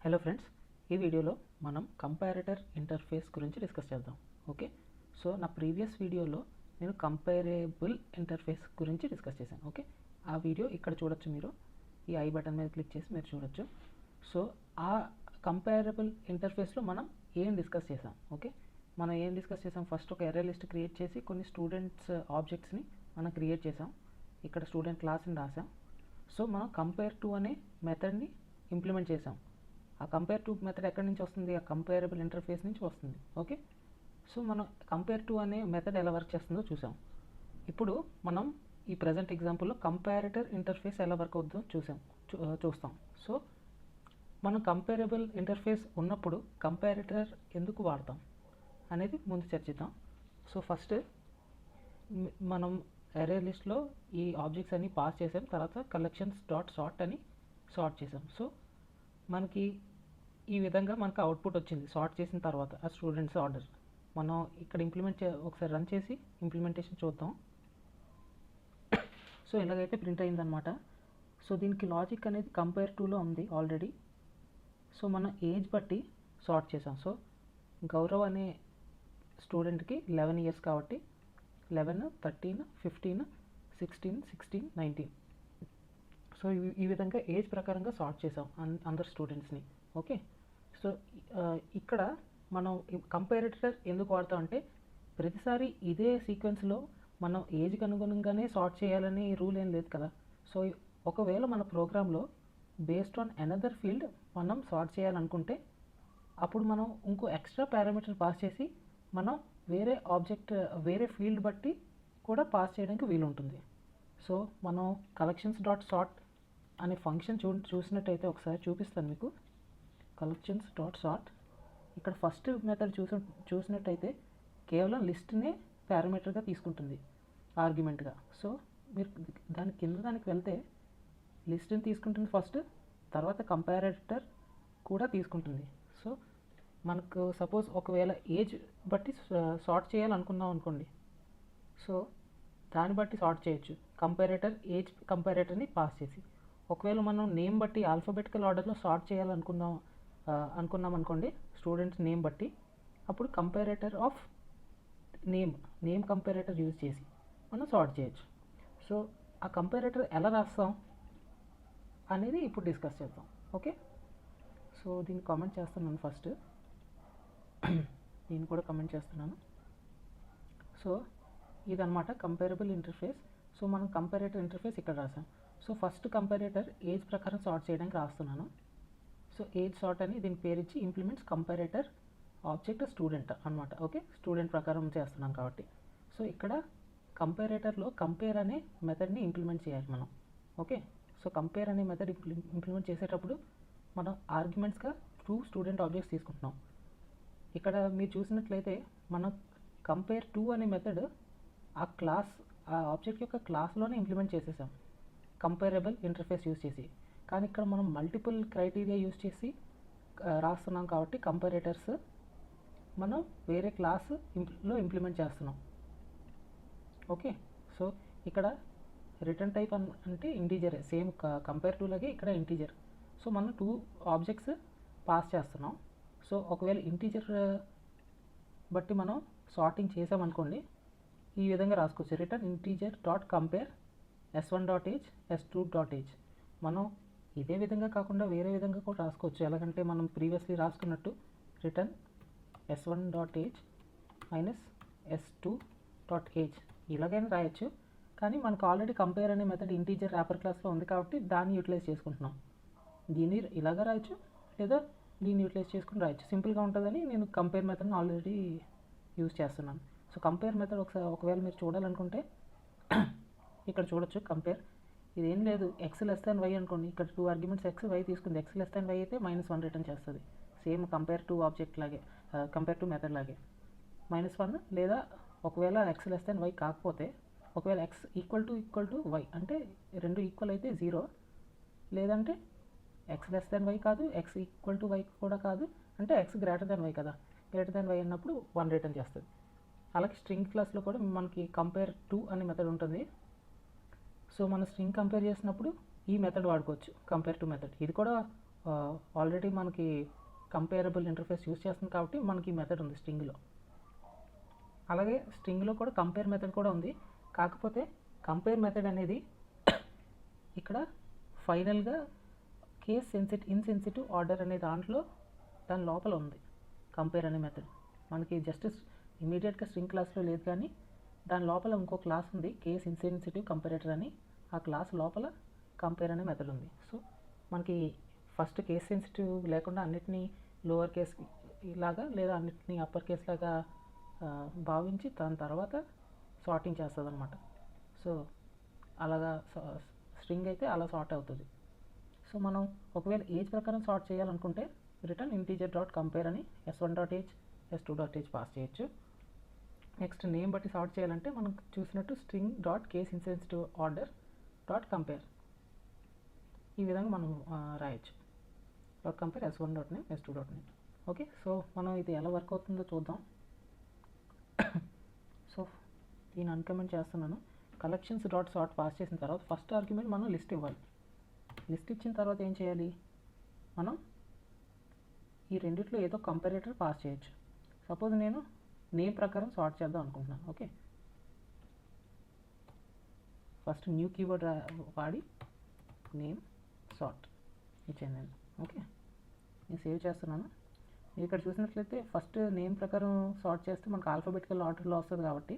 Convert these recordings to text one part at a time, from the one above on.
Hello friends, ఈ వీడియోలో మనం కంపారేటర్ ఇంటర్ఫేస్ గురించి డిస్కస్ చేద్దాం. ఓకే, సో నా ప్రీవియస్ వీడియోలో నేను కంపారేబుల్ ఇంటర్ఫేస్ గురించి డిస్కస్ చేశాను. ఓకే, ఆ వీడియో ఇక్కడ చూడొచ్చు. మీరు ఈ ఐ బటన్ మీద క్లిక్ చేసి మీరు చూడొచ్చు. సో ఆ కంపారబుల్ ఇంటర్ఫేస్లో మనం ఏం డిస్కస్ చేసాం? ఓకే, మనం ఏం డిస్కస్ చేసాం? ఫస్ట్ ఒక ఎర్రే లిస్ట్ క్రియేట్ చేసి కొన్ని స్టూడెంట్స్ ఆబ్జెక్ట్స్ని మనం క్రియేట్ చేసాం. ఇక్కడ స్టూడెంట్ క్లాస్ని రాసాం. సో మనం కంపేర్ టు అనే మెథడ్ని ఇంప్లిమెంట్ చేసాం. ఆ కంపేర్ టు మెథడ్ ఎక్కడి నుంచి వస్తుంది? ఆ కంపేరబుల్ ఇంటర్ఫేస్ నుంచి వస్తుంది. ఓకే, సో మనం కంపేర్ టు అనే మెథడ్ ఎలా వర్క్ చేస్తుందో చూసాం. ఇప్పుడు మనం ఈ ప్రజెంట్ ఎగ్జాంపుల్లో కంపారేటర్ ఇంటర్ఫేస్ ఎలా వర్క్ అవుతుందో చూస్తాం. సో మనం కంపేరబుల్ ఇంటర్ఫేస్ ఉన్నప్పుడు కంపారేటర్ ఎందుకు వాడతాం అనేది ముందు చర్చిద్దాం. సో ఫస్ట్ మనం అరే లిస్ట్లో ఈ ఆబ్జెక్ట్స్ అన్ని పాస్ చేసాం. తర్వాత కలెక్షన్స్ డాట్ సార్ట్ అని సార్ట్ చేసాం. సో మనకి ఈ విధంగా మనకు అవుట్పుట్ వచ్చింది సార్ట్ చేసిన తర్వాత ఆ స్టూడెంట్స్ ఆర్డర్. మనం ఇక్కడ ఒకసారి రన్ చేసి ఇంప్లిమెంటేషన్ చూద్దాం. సో ఇలాగైతే ప్రింట్ అయిందనమాట. సో దీనికి లాజిక్ అనేది కంపేర్ టులో ఉంది ఆల్రెడీ. సో మనం ఏజ్ బట్టి సార్ట్ చేసాం. సో గౌరవ్ అనే స్టూడెంట్కి 11 ఇయర్స్ కాబట్టి 11, 13, 15, 16, 16, 19. సో ఈ విధంగా ఏజ్ ప్రకారంగా సార్ట్ చేసాం అందరు స్టూడెంట్స్ని. ఓకే, సో ఇక్కడ మనం కంపారేటర్ ఎందుకు వాడతాం అంటే ప్రతిసారి ఇదే సీక్వెన్స్లో మనం ఏజ్కి అనుగుణంగానే సార్ట్ చేయాలని రూల్ ఏం లేదు కదా. సో ఒకవేళ మన ప్రోగ్రాంలో బేస్డ్ ఆన్ అనదర్ ఫీల్డ్ మనం సార్ట్ చేయాలనుకుంటే అప్పుడు మనం ఇంకో ఎక్స్ట్రా పారామీటర్ పాస్ చేసి మనం వేరే ఆబ్జెక్ట్ వేరే ఫీల్డ్ బట్టి కూడా పాస్ చేయడానికి వీలుంటుంది. సో మనం కలెక్షన్స్ డాట్ సార్ట్ అనే ఫంక్షన్ చూసినట్టయితే ఒకసారి చూపిస్తాను మీకు. కలెక్షన్స్ డాట్ సార్ట్ ఇక్కడ ఫస్ట్ మెథడ్ చూసినట్టయితే కేవలం లిస్ట్నే పారామీటర్గా తీసుకుంటుంది ఆర్గ్యుమెంట్గా. సో మీరు దానికి వెళ్తే లిస్ట్ని తీసుకుంటుంది ఫస్ట్, తర్వాత కంపారేటర్ కూడా తీసుకుంటుంది. సో మనకు సపోజ్ ఒకవేళ ఏజ్ బట్టి సార్ట్ చేయాలనుకున్నాం అనుకోండి. సో దాన్ని బట్టి సార్ట్ చేయొచ్చు ఏజ్ కంపారేటర్ని పాస్ చేసి. ఒకవేళ మనం నేమ్ బట్టి ఆల్ఫాబెటికల్ ఆర్డర్లో సార్ట్ చేయాలనుకున్నాం అనుకోండి స్టూడెంట్స్ నేమ్ బట్టి, అప్పుడు comparator of name comparator use చేసి మనం సార్ట్ చేయొచ్చు. సో ఆ కంపారేటర్ ఎలా రాస్తాం అనేది ఇప్పుడు డిస్కస్ చేద్దాం. ఓకే, సో దీన్ని కామెంట్ చేస్తున్నాను. ఫస్ట్ దీన్ని కూడా కామెంట్ చేస్తున్నాను. సో ఇదన్నమాట కంపారబుల్ ఇంటర్ఫేస్. సో మనం కంపారేటర్ ఇంటర్ఫేస్ ఇక్కడ రాసాం. సో ఫస్ట్ కంపారేటర్ ఏజ్ ప్రకారం సార్ట్ చేయడానికి రాస్తున్నాను. సో ఏజ్ సార్ట్ అని దీని పేరు ఇచ్చి ఇంప్లిమెంట్స్ కంపారేటర్ ఆబ్జెక్ట్ స్టూడెంట్ అనమాట. ఓకే, స్టూడెంట్ ప్రకారం చేస్తున్నాం కాబట్టి. సో ఇక్కడ కంపారేటర్లో కంపేర్ అనే మెథడ్ని ఇంప్లిమెంట్ చేయాలి మనం. ఓకే, సో కంపేర్ అనే మెథడ్ ఇంప్లిమెంట్ చేసేటప్పుడు మనం ఆర్గ్యుమెంట్స్గా 2 స్టూడెంట్ ఆబ్జెక్ట్స్ తీసుకుంటున్నాం. ఇక్కడ మీరు చూసినట్లయితే మనం కంపేర్ టు అనే మెథడ్ ఆ ఆబ్జెక్ట్ యొక్క క్లాస్లోనే ఇంప్లిమెంట్ చేసేసాం కంపేరబుల్ ఇంటర్ఫేస్ యూజ్ చేసి. కానీ ఇక్కడ మనం మల్టిపుల్ క్రైటీరియా యూజ్ చేసి రాస్తున్నాం కాబట్టి కంపారేటర్స్ మనం వేరే క్లాస్లో ఇంప్లిమెంట్ చేస్తున్నాం. ఓకే, సో ఇక్కడ రిటర్న్ టైప్ అంటే ఇంటీజరే, సేమ్ కంపేర్ టు లాగే ఇక్కడ ఇంటీజర్. సో మనం 2 ఆబ్జెక్ట్స్ పాస్ చేస్తున్నాం. సో ఒకవేళ ఇంటీజర్ బట్టి మనం సార్టింగ్ చేసామనుకోండి, ఈ విధంగా రాసుకోవచ్చు. Return integer dot compare s1 dot age s2 dot age. మనం ఇదే విధంగా కాకుండా వేరే విధంగా కూడా రాసుకోవచ్చు. ఎలాగంటే మనం ప్రీవియస్లీ రాసుకున్నట్టు return s1 dot age minus s2 dot age ఇలాగైనా రాయొచ్చు. కానీ మనకు ఆల్రెడీ కంపేర్ అనే మెథడ్ ఇంటీజర్ ర్యాపర్ క్లాస్లో ఉంది కాబట్టి దాన్ని యూటిలైజ్ చేసుకుంటున్నాం. దీన్ని ఇలాగా రాయొచ్చు లేదా దీన్ని యూటిలైజ్ చేసుకుని రాయొచ్చు. సింపుల్గా ఉంటుందని నేను కంపేర్ మెథడ్ని ఆల్రెడీ యూజ్ చేస్తున్నాను. సో కంపేర్ మెథడ్ ఒకవేళ మీరు చూడాలనుకుంటే ఇక్కడ చూడొచ్చు. కంపేర్ ఇదేం లేదు, ఎక్స్ లెస్ దాన్ వై అనుకోండి. ఇక్కడ 2 ఆర్గ్యుమెంట్స్ ఎక్స్ వై తీసుకుంది. ఎక్స్ లెస్ దాన్ వై అయితే -1 రిటర్న్ చేస్తుంది. సేమ్ కంపేర్ టు ఆబ్జెక్ట్ లాగే, కంపేర్ టు మెథడ్ లాగే -1. లేదా ఒకవేళ ఎక్స్ లెస్ దాన్ వై కాకపోతే, ఒకవేళ ఎక్స్ ఈక్వల్ టు వై అంటే 2 ఈక్వల్ అయితే 0, లేదంటే ఎక్స్ లెస్ దాన్ వై కాదు, ఎక్స్ ఈక్వల్ టు వై కూడా కాదు అంటే ఎక్స్ గ్రేటర్ దాన్ వై కదా. గ్రేటర్ దాన్ వై అన్నప్పుడు 1 రిటర్న్ చేస్తుంది. అలాగే స్ట్రింగ్ క్లాస్లో కూడా మనకి కంపేర్ టు అనే మెథడ్ ఉంటుంది. సో మనం స్ట్రింగ్ కంపేర్ చేసినప్పుడు ఈ మెథడ్ వాడుకోవచ్చు, కంపేర్ టు మెథడ్. ఇది కూడా ఆల్రెడీ మనకి కంపేరబుల్ ఇంటర్ఫేస్ యూస్ చేస్తుంది కాబట్టి మనకి మెథడ్ ఉంది స్ట్రింగ్లో. అలాగే స్ట్రింగ్లో కూడా కంపేర్ మెథడ్ కూడా ఉంది. కాకపోతే కంపేర్ మెథడ్ అనేది ఇక్కడ ఫైనల్గా కేస్ ఇన్సెన్సిటివ్ ఆర్డర్ అనే దాని లోపల ఉంది కంపేర్ అనే మెథడ్. మనకి జస్ట్ ఇమీడియట్గా స్ట్రింగ్ క్లాస్లో లేదు, కానీ దాని లోపల ఇంకో క్లాస్ ఉంది కేస్ ఇన్సెన్సిటివ్ కంపారేటర్ అని. ఆ క్లాస్ లోపల కంపేర్ అనే మెథడ్ ఉంది. సో మనకి ఫస్ట్ కేస్ సెన్సిటివ్ లేకుండా అన్నిటినీ లోవర్ కేస్ ఇలాగా లేదా అన్నిటినీ అప్పర్ కేస్ లాగా భావించి దాని తర్వాత సార్టింగ్ చేస్తుంది అనమాట. సో అలాగా స్ట్రింగ్ అయితే అలా సార్ట్ అవుతుంది. సో మనం ఒకవేళ ఏజ్ ప్రకారం సార్ట్ చేయాలనుకుంటే రిటర్న్ ఇంటీజర్ డాట్ కంపేర్ అని s1.age s2.age పాస్ చేయొచ్చు. నెక్స్ట్ నేమ్ బట్టి సార్ట్ చేయాలంటే మనం చూసినట్టు string dot case insensitive order dot compare ఈ విధంగా మనం రాయొచ్చు. Dot compare s1.name s2.name. Okay, so మనం ఇది ఎలా వర్క్ అవుతుందో చూద్దాం. సో దీన్ని అన్కమెంట్ చేస్తున్నాను. కలెక్షన్స్ డాట్ సార్ట్ పాస్ చేసిన తర్వాత ఫస్ట్ ఆర్గ్యుమెంట్ మనం లిస్ట్ ఇవ్వాలి. లిస్ట్ ఇచ్చిన తర్వాత ఏం చేయాలి, మనం ఈ రెండిట్లో ఏదో కంపారేటర్ పాస్ చేయొచ్చు. సపోజ్ నేను నేమ్ ప్రకారం సార్ట్ చేద్దాం అనుకుంటున్నాను. ఓకే, ఫస్ట్ న్యూ కీవర్డ్ వాడి నేమ్ సార్ట్ ఇచ్చాను నేను. ఓకే, నేను సేవ్ చేస్తున్నాను. మీరు ఇక్కడ చూసినట్లయితే ఫస్ట్ నేమ్ ప్రకారం సార్ట్ చేస్తే మనకు ఆల్ఫాబెటికల్ ఆర్డర్లో వస్తుంది కాబట్టి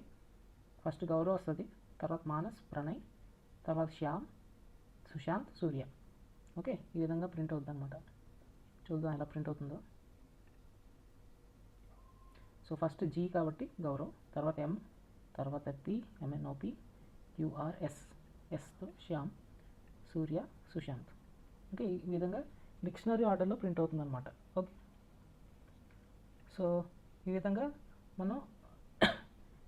ఫస్ట్ గౌరవ్ వస్తుంది, తర్వాత మానస్, ప్రణయ్, తర్వాత శ్యామ్, సుశాంత్, సూర్య. ఓకే, ఈ విధంగా ప్రింట్ అవుతుంది అనమాట. చూద్దాం ఎలా ప్రింట్ అవుతుందో. సో ఫస్ట్ జీ కాబట్టి గౌరవ్, తర్వాత ఎం, తర్వాత పి, ఎంఎన్ఓపి, యుఆర్ఎస్, ఎస్తో శ్యామ్, సూర్య, సుశాంత్. ఓకే, ఈ విధంగా డిక్షనరీ ఆర్డర్లో ప్రింట్ అవుతుంది అనమాట. ఓకే, సో ఈ విధంగా మనం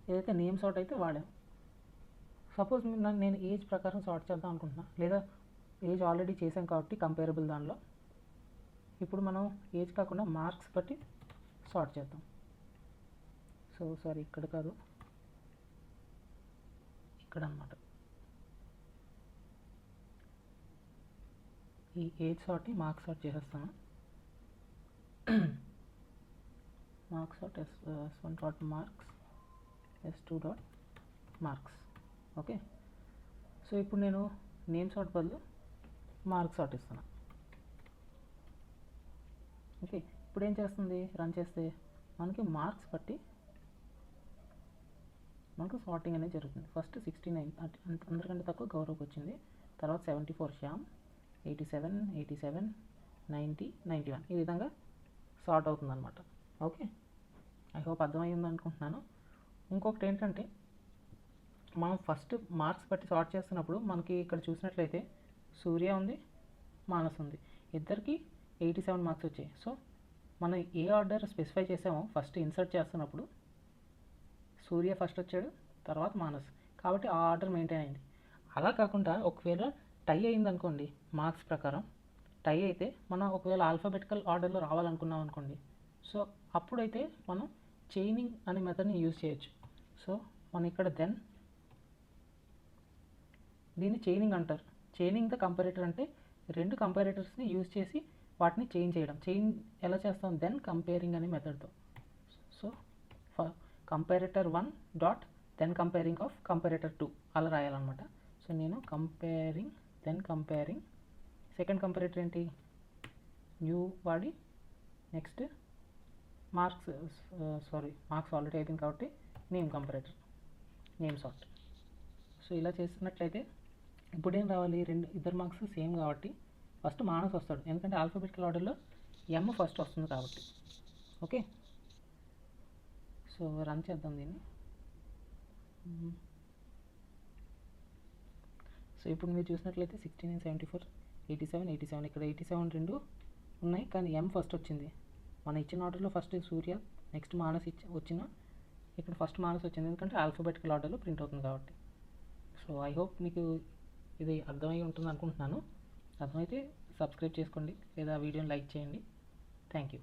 ఏదైతే నేమ్ సార్ట్ అయితే వాడాం. సపోజ్ నేను ఏజ్ ప్రకారం సార్ట్ చేద్దాం అనుకుంటున్నా, లేదా ఏజ్ ఆల్రెడీ చేసాం కాబట్టి కంపేరబుల్ దానిలో. ఇప్పుడు మనం ఏజ్ కాకుండా మార్క్స్ బట్టి సార్ట్ చేద్దాం. సో సారీ, ఇక్కడ కాదు, ఇక్కడ అన్నమాట. ఈ ఏజ్ సార్ట్ని మార్క్స్ సార్ట్ చేసేస్తాను. Marks sort s1 dot marks s2 dot marks. Okay, so ఇప్పుడు నేను నేమ్ సార్ట్ బదులు మార్క్స్ సార్ట్ ఇస్తాను. ఓకే, ఇప్పుడు ఏం చేస్తుంది, రన్ చేస్తే మనకి మార్క్స్ బట్టి మనకు సార్టింగ్ అనేది జరుగుతుంది. ఫస్ట్ 69 అందరికంటే తక్కువ గౌరవ్కి వచ్చింది, తర్వాత 74 శ్యామ్, 87, 87, 90, 91 ఈ విధంగా సార్ట్ అవుతుంది అనమాట. ఓకే, ఐ హోప్ అర్థమైంది అనుకుంటున్నాను. ఇంకొకటి ఏంటంటే మనం ఫస్ట్ మార్క్స్ బట్టి సార్ట్ చేస్తున్నప్పుడు మనకి ఇక్కడ చూసినట్లయితే సూర్య ఉంది, మానస్ ఉంది, ఇద్దరికి 87 మార్క్స్ వచ్చాయి. సో మనం ఏ ఆర్డర్ స్పెసిఫై చేసామో ఫస్ట్ ఇన్సర్ట్ చేస్తున్నప్పుడు సూర్య ఫస్ట్ వచ్చాడు, తర్వాత మానస్, కాబట్టి ఆ ఆర్డర్ మెయింటైన్ అయింది. అలా కాకుండా ఒకవేళ టై అయింది అనుకోండి, మార్క్స్ ప్రకారం టై అయితే మనం ఒకవేళ ఆల్ఫాబెటికల్ ఆర్డర్లో రావాలనుకున్నాం అనుకోండి, సో అప్పుడైతే మనం చైనింగ్ అనే మెథడ్ని యూజ్ చేయొచ్చు. సో మనం ఇక్కడ దీన్ని చైనింగ్ అంటారు. చైనింగ్ ద కంపారేటర్ అంటే రెండు కంపారేటర్స్ని యూజ్ చేసి వాటిని చేంజ్ చేయడం. ఎలా చేస్తాం, కంపేరింగ్ అనే మెథడ్తో. So comparator 1 dot comparing of comparator 2 అలా రాయాలన్నమాట. సో నేను కంపేరింగ్ కంపేరింగ్ సెకండ్ కంపారేటర్ ఏంటి, న్యూ వాడి నెక్స్ట్ మార్క్స్ మార్క్స్ ఆల్రెడీ అయిపోయింది కాబట్టి name comparator, name sort. So ఇలా చేసినట్లయితే ఇప్పుడు ఏం రావాలి, ఇద్దరు మార్క్స్ సేమ్ కాబట్టి ఫస్ట్ మానస్ వస్తాడు, ఎందుకంటే ఆల్ఫాబెటికల్ ఆర్డర్లో ఎమ్ ఫస్ట్ వస్తుంది కాబట్టి. ఓకే, సో రన్ చేద్దాం దీన్ని. సో ఇప్పుడు మీరు చూసినట్లయితే 69, 74, 87, 87 ఇక్కడ 87 రెండు ఉన్నాయి, కానీ ఎం ఫస్ట్ వచ్చింది. మన ఇచ్చిన ఆర్డర్లో ఫస్ట్ సూర్య, నెక్స్ట్ మానస్ వచ్చిన ఇక్కడ ఫస్ట్ మానస్ వచ్చింది, ఎందుకంటే ఆల్ఫాబెటికల్ ఆర్డర్లో ప్రింట్ అవుతుంది కాబట్టి. సో ఐ హోప్ మీకు ఇది అర్థమై ఉంటుంది అనుకుంటున్నాను. అర్థమైతే సబ్స్క్రైబ్ చేసుకోండి లేదా వీడియోని లైక్ చేయండి. Thank you.